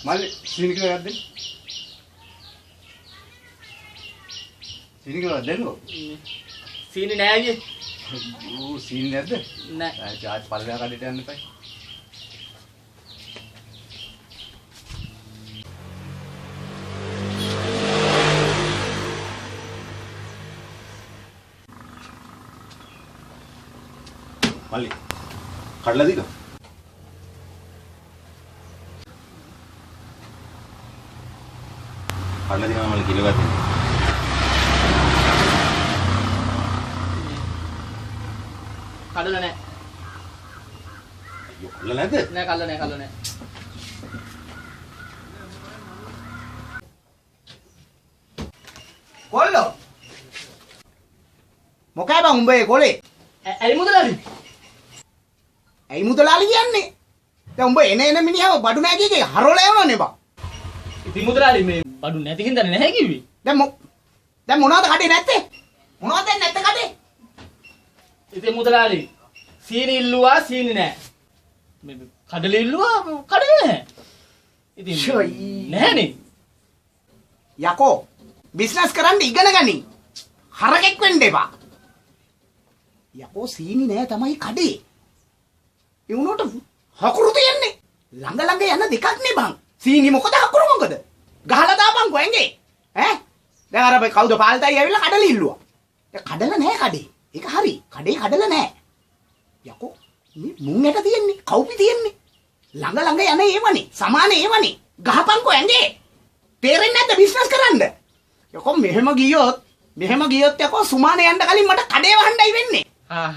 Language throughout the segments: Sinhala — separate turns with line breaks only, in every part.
මල්ලි සීනි කිලෝ එකක් දෙන්න. සීනි කිලෝ දෙන්නකෝ.
සීනි නෑ අයියේ.
ඌ සීනි නැද්ද?
නෑ.
ආ පල්ලෙහා කඩේට යන්න එපා. මල්ලි කඩලා දීලා. කඩලා දීනවා මල්ලි කිලෝ එකක් දෙන්න.
කඩලා නෑ.
අයියෝ කඩලා නැද්ද?
නෑ කඩලා නෑ.
කොල්ලෝ මොකෑ බං උඹේ කොලේ?
ඇයි මුදලාලි?
ඇයි මුදලාලි කියන්නේ? දැන් උඹ එන මිනිහව බඩු නෑ කිය හරවලා යවනනේ බං.
ඉතින් මුදලාලි මේ බඩු නැති හින්දානේ නැහැ කිව්වේ.
දැන් මොනවද කඩේ නැත්තේ? මොනවද නැත්තේ කඩේ?
ඉතින් මුදලාලි සීනි ඉල්ලුවා සීනි නෑ. මේ කඩලි ඉල්ලුවා කඩේ නෑ. ඉතින් නෑනේ.
යකෝ බිස්නස් කරන්න ඉගෙන ගනි. හරකෙක් වෙන්න එපා. යකෝ සීනි නෑ තමයි කඩේ. ඒ උනට හකුරු තියන්නේ. ළඟ යන දෙකක් නේ බං. සීනි මොකද හකුරු මොකද? ගහලා දාපන් ගොංගේ. ඈ? දැන් අර බයි කවුද පාල්තයි ඇවිල්ලා කඩලි ඉල්ලුවා. දැන් කඩලා නෑ කඩේ. ඒක හරි. කඩේ කඩලා නෑ. යකෝ මේ මුං යට තියන්නේ. කවුපි තියන්නේ. ළඟ යන ඒවනේ. සමාන ඒවනේ. ගහපන්කෝ ඇඟේ. තේරෙන්නේ නැද්ද බිස්නස් කරන්න? යකෝ මෙහෙම ගියොත් යකෝ සුමාන යන්න කලින් මට කඩේ වහන්නයි වෙන්නේ.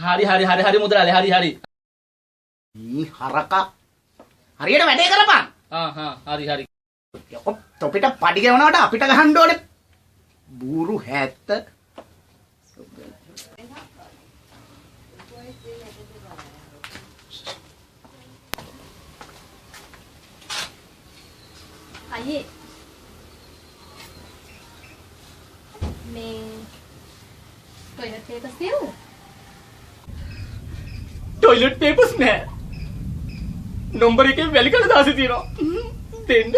හරි මුදලාලි හරි.
හරකා හරියට වැඩේ කරපන්.
හරි.
යකෝ තොපිට පඩි ගෙවනවට අපිට ගහන්න ඕනේ. බూరు 70.
අයියේ මේ ටොයිලට් පේපර්ස් තියුද?
ටොයිලට් පේපර්ස් නෑ. නම්බර එකේ වැලි කඩ දාසි තියෙනවා. දෙන්නද?